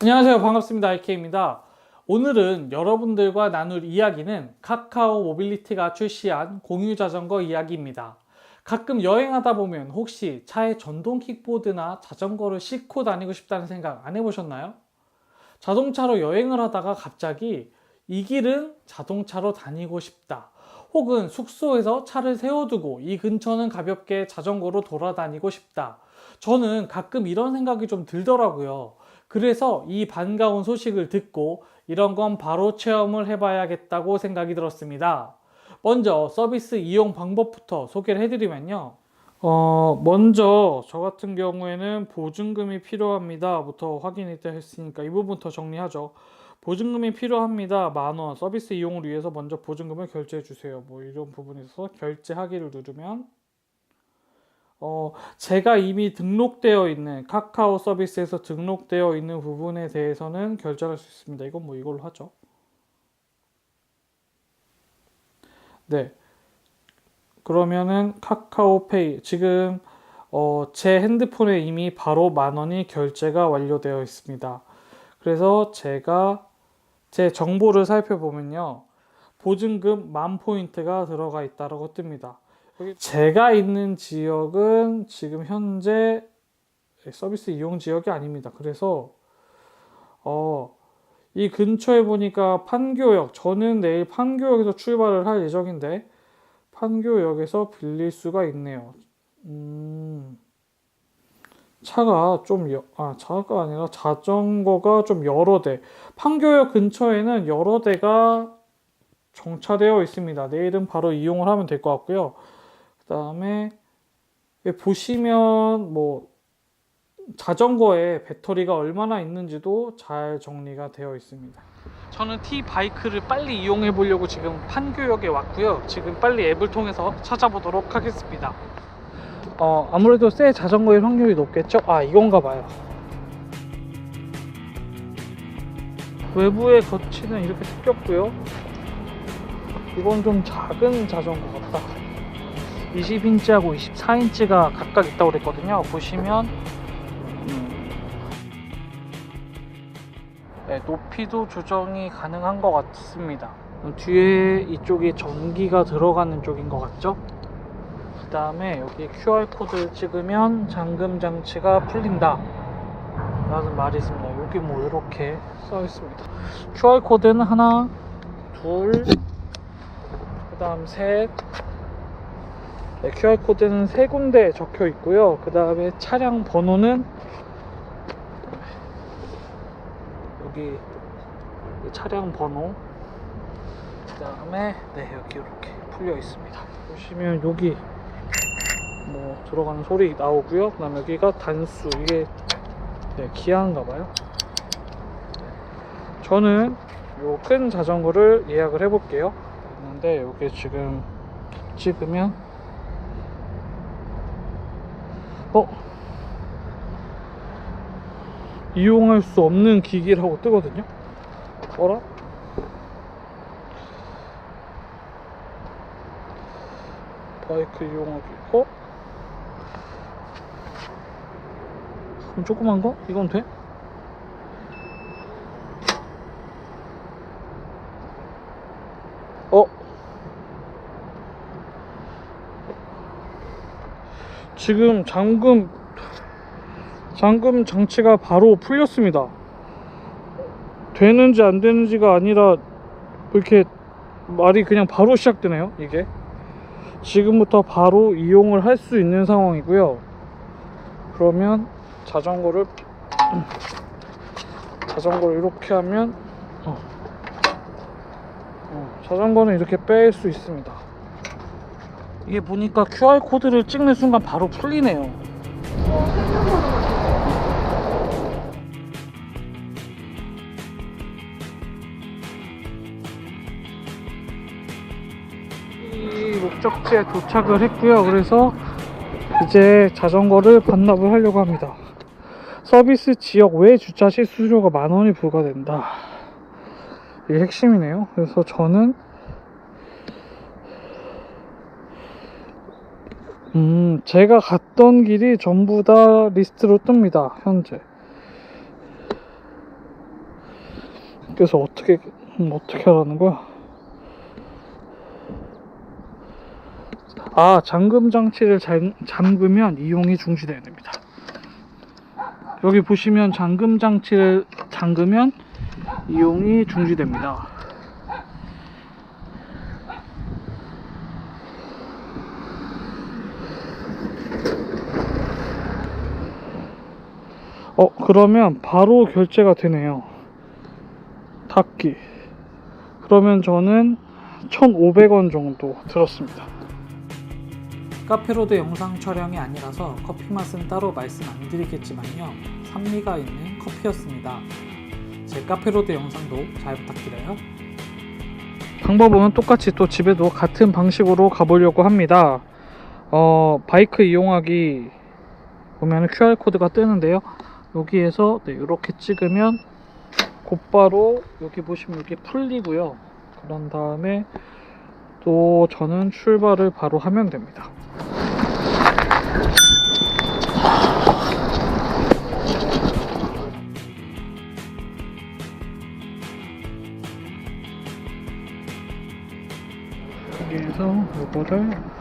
안녕하세요. 반갑습니다. IK입니다. 오늘은 여러분들과 나눌 이야기는 카카오 모빌리티가 출시한 공유 자전거 이야기입니다. 가끔 여행하다 보면 혹시 차에 전동 킥보드나 자전거를 싣고 다니고 싶다는 생각 안 해보셨나요? 자동차로 여행을 하다가 갑자기 이 길은 자동차로 다니고 싶다. 혹은 숙소에서 차를 세워두고 이 근처는 가볍게 자전거로 돌아다니고 싶다. 저는 가끔 이런 생각이 좀 들더라고요. 그래서 이 반가운 소식을 듣고 이런 건 바로 체험을 해봐야겠다고 생각이 들었습니다. 먼저 서비스 이용 방법부터 소개를 해드리면요. 먼저 저 같은 경우에는 보증금이 필요합니다부터 확인이 했으니까 이 부분부터 정리하죠. 보증금이 필요합니다. 10,000원. 서비스 이용을 위해서 먼저 보증금을 결제해 주세요. 뭐 이런 부분에서 결제하기를 누르면 제가 이미 등록되어 있는 카카오 서비스에서 등록되어 있는 부분에 대해서는 결제할 수 있습니다. 이건 뭐 이걸로 하죠. 네. 그러면은 카카오페이 지금 제 핸드폰에 이미 바로 10,000원이 결제가 완료되어 있습니다. 그래서 제가 제 정보를 살펴보면요. 보증금 10,000포인트가 들어가 있다고 뜹니다. 제가 있는 지역은 지금 현재 서비스 이용 지역이 아닙니다. 그래서 이 근처에 보니까 판교역, 저는 내일 판교역에서 출발을 할 예정인데 판교역에서 빌릴 수가 있네요. 차가 차가 아니라 자전거가 좀 여러 대. 판교역 근처에는 여러 대가 정차되어 있습니다. 내일은 바로 이용을 하면 될 것 같고요. 그 다음에 보시면 뭐 자전거에 배터리가 얼마나 있는지도 잘 정리가 되어 있습니다. 저는 T바이크를 빨리 이용해 보려고 지금 판교역에 왔고요. 지금 빨리 앱을 통해서 찾아보도록 하겠습니다. 아무래도 새 자전거일 확률이 높겠죠? 이건가 봐요. 외부의 거치는 이렇게 뜯겼고요. 이건 좀 작은 자전거 같다. 20인치하고 24인치가 각각 있다고 그랬거든요. 보시면 네, 높이도 조정이 가능한 것 같습니다. 뒤에 이쪽이 전기가 들어가는 쪽인 것 같죠? 그 다음에 여기 QR코드를 찍으면 잠금 장치가 풀린다 라는 말이 있습니다. 여기 뭐 이렇게 써 있습니다. QR코드는 하나, 둘, 그 다음 셋. 네, QR코드는 세 군데 적혀 있고요. 그 다음에 차량 번호는 여기 차량 번호, 그 다음에 여기 이렇게 풀려 있습니다. 보시면 여기 뭐 들어가는 소리 나오고요. 그 다음에 여기가 단수, 이게 기아인가봐요. 저는 요 큰 자전거를 예약을 해볼게요. 있는데 여기 지금 찍으면 이용할 수 없는 기기라고 뜨거든요. 어라? 바이크 이용하기. 그럼 조그만 거? 이건 돼? 지금 잠금 장치가 바로 풀렸습니다. 되는지 안 되는지가 아니라 이렇게 말이 그냥 바로 시작되네요. 이게 지금부터 바로 이용을 할 수 있는 상황이고요. 그러면 자전거를 이렇게 하면 자전거는 이렇게 뺄 수 있습니다. 이게 보니까 QR코드를 찍는 순간 바로 풀리네요. 이 목적지에 도착을 했고요. 그래서 이제 자전거를 반납을 하려고 합니다. 서비스 지역 외 주차 시 수수료가 10,000원이 부과된다. 이게 핵심이네요. 그래서 저는 제가 갔던 길이 전부 다 리스트로 뜹니다. 현재 그래서 어떻게 하라는 거야? 아, 잠금 장치를 잠그면 이용이 중지됩니다. 여기 보시면 잠금 장치를 잠그면 이용이 중지됩니다. 그러면 바로 결제가 되네요. 닫기. 그러면 저는 1,500원 정도 들었습니다. 카페로드 영상 촬영이 아니라서 커피 맛은 따로 말씀 안 드리겠지만요, 산미가 있는 커피였습니다. 제 카페로드 영상도 잘 부탁드려요. 방법은 똑같이 또 집에도 같은 방식으로 가보려고 합니다. 바이크 이용하기 보면 QR코드가 뜨는데요, 여기에서 이렇게 찍으면 곧바로 여기 보시면 이렇게 풀리고요. 그런 다음에 또 저는 출발을 바로 하면 됩니다. 여기에서 이거를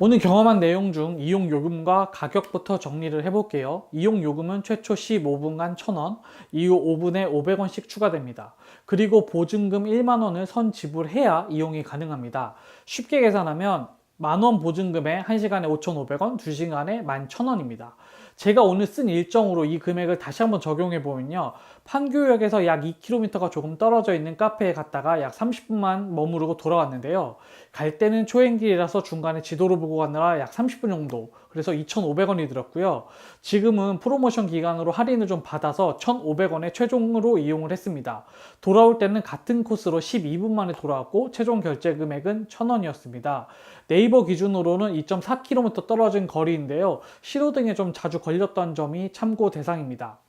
오늘 경험한 내용 중 이용 요금과 가격부터 정리를 해볼게요. 이용 요금은 최초 15분간 1,000원, 이후 5분에 500원씩 추가됩니다. 그리고 보증금 1만원을 선 지불해야 이용이 가능합니다. 쉽게 계산하면 만원 보증금에 1시간에 5,500원, 2시간에 11,000원입니다. 제가 오늘 쓴 일정으로 이 금액을 다시 한번 적용해 보면요, 판교역에서 약 2km가 조금 떨어져 있는 카페에 갔다가 약 30분만 머무르고 돌아왔는데요, 갈 때는 초행길이라서 중간에 지도를 보고 가느라 약 30분 정도, 그래서 2,500원이 들었고요. 지금은 프로모션 기간으로 할인을 좀 받아서 1,500원에 최종으로 이용을 했습니다. 돌아올 때는 같은 코스로 12분 만에 돌아왔고 최종 결제 금액은 1,000원이었습니다. 네이버 기준으로는 2.4km 떨어진 거리인데요, 신호등에 좀 자주 걸렸던 점이 참고 대상입니다.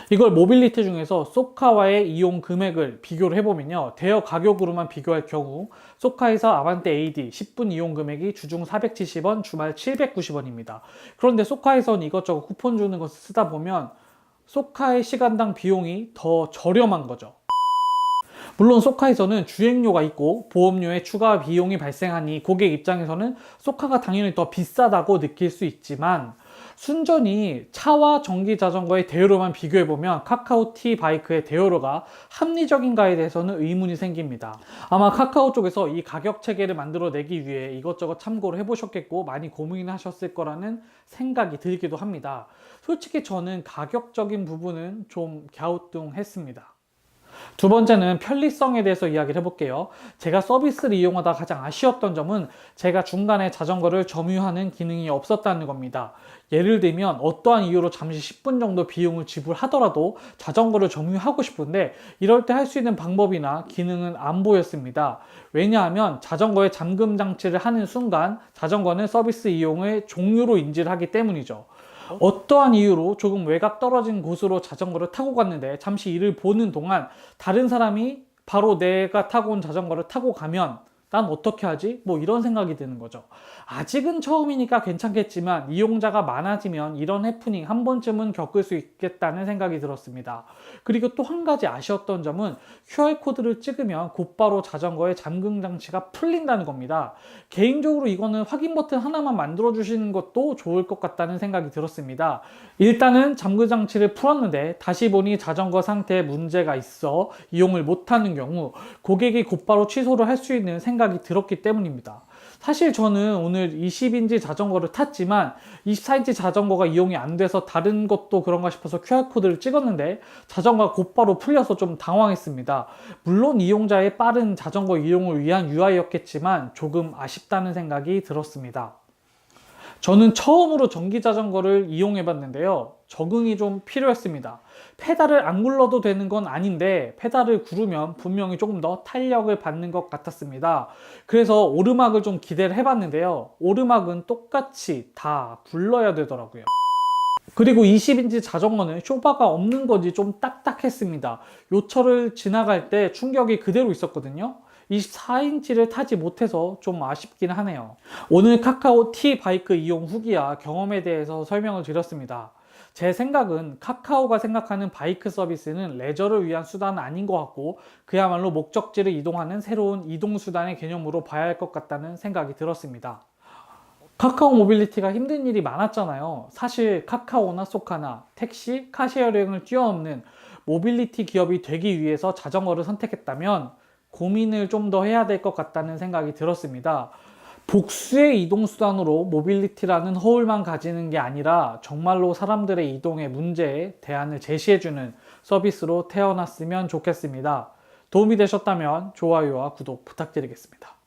이걸 모빌리티 중에서 쏘카와의 이용 금액을 비교를 해보면요, 대여 가격으로만 비교할 경우 쏘카에서 아반떼 AD 10분 이용 금액이 주중 470원, 주말 790원입니다. 그런데 쏘카에선 이것저것 쿠폰 주는 것을 쓰다 보면 쏘카의 시간당 비용이 더 저렴한 거죠. 물론 쏘카에서는 주행료가 있고 보험료에 추가 비용이 발생하니 고객 입장에서는 쏘카가 당연히 더 비싸다고 느낄 수 있지만, 순전히 차와 전기 자전거의 대여료만 비교해보면 카카오 T 바이크의 대여료가 합리적인가에 대해서는 의문이 생깁니다. 아마 카카오 쪽에서 이 가격 체계를 만들어내기 위해 이것저것 참고를 해보셨겠고 많이 고민하셨을 거라는 생각이 들기도 합니다. 솔직히 저는 가격적인 부분은 좀 갸우뚱했습니다. 두 번째는 편리성에 대해서 이야기를 해볼게요. 제가 서비스를 이용하다 가장 아쉬웠던 점은 제가 중간에 자전거를 점유하는 기능이 없었다는 겁니다. 예를 들면 어떠한 이유로 잠시 10분 정도 비용을 지불하더라도 자전거를 점유하고 싶은데 이럴 때 할 수 있는 방법이나 기능은 안 보였습니다. 왜냐하면 자전거에 잠금 장치를 하는 순간 자전거는 서비스 이용의 종류로 인지를 하기 때문이죠. 어떠한 이유로 조금 외곽 떨어진 곳으로 자전거를 타고 갔는데 잠시 이를 보는 동안 다른 사람이 바로 내가 타고 온 자전거를 타고 가면 난 어떻게 하지? 뭐 이런 생각이 드는 거죠. 아직은 처음이니까 괜찮겠지만 이용자가 많아지면 이런 해프닝 한 번쯤은 겪을 수 있겠다는 생각이 들었습니다. 그리고 또 한 가지 아쉬웠던 점은 QR코드를 찍으면 곧바로 자전거의 잠금 장치가 풀린다는 겁니다. 개인적으로 이거는 확인 버튼 하나만 만들어 주시는 것도 좋을 것 같다는 생각이 들었습니다. 일단은 잠금 장치를 풀었는데 다시 보니 자전거 상태에 문제가 있어 이용을 못하는 경우 고객이 곧바로 취소를 할 수 있는 생각이 들었기 때문입니다. 사실 저는 오늘 20인치 자전거를 탔지만 24인치 자전거가 이용이 안 돼서 다른 것도 그런가 싶어서 QR코드를 찍었는데 자전거가 곧바로 풀려서 좀 당황했습니다. 물론 이용자의 빠른 자전거 이용을 위한 UI였겠지만 조금 아쉽다는 생각이 들었습니다. 저는 처음으로 전기 자전거를 이용해 봤는데요, 적응이 좀 필요했습니다. 페달을 안 굴러도 되는 건 아닌데 페달을 구르면 분명히 조금 더 탄력을 받는 것 같았습니다. 그래서 오르막을 좀 기대를 해봤는데요, 오르막은 똑같이 다 굴러야 되더라고요. 그리고 20인치 자전거는 쇼바가 없는 건지 좀 딱딱했습니다. 요철을 지나갈 때 충격이 그대로 있었거든요. 24인치를 타지 못해서 좀 아쉽긴 하네요. 오늘 카카오 T 바이크 이용 후기와 경험에 대해서 설명을 드렸습니다. 제 생각은 카카오가 생각하는 바이크 서비스는 레저를 위한 수단은 아닌 것 같고 그야말로 목적지를 이동하는 새로운 이동수단의 개념으로 봐야 할 것 같다는 생각이 들었습니다. 카카오 모빌리티가 힘든 일이 많았잖아요. 사실 카카오나 소카나 택시, 카시어링을 뛰어넘는 모빌리티 기업이 되기 위해서 자전거를 선택했다면 고민을 좀 더 해야 될 것 같다는 생각이 들었습니다. 복수의 이동수단으로 모빌리티라는 허울만 가지는 게 아니라 정말로 사람들의 이동의 문제에 대안을 제시해주는 서비스로 태어났으면 좋겠습니다. 도움이 되셨다면 좋아요와 구독 부탁드리겠습니다.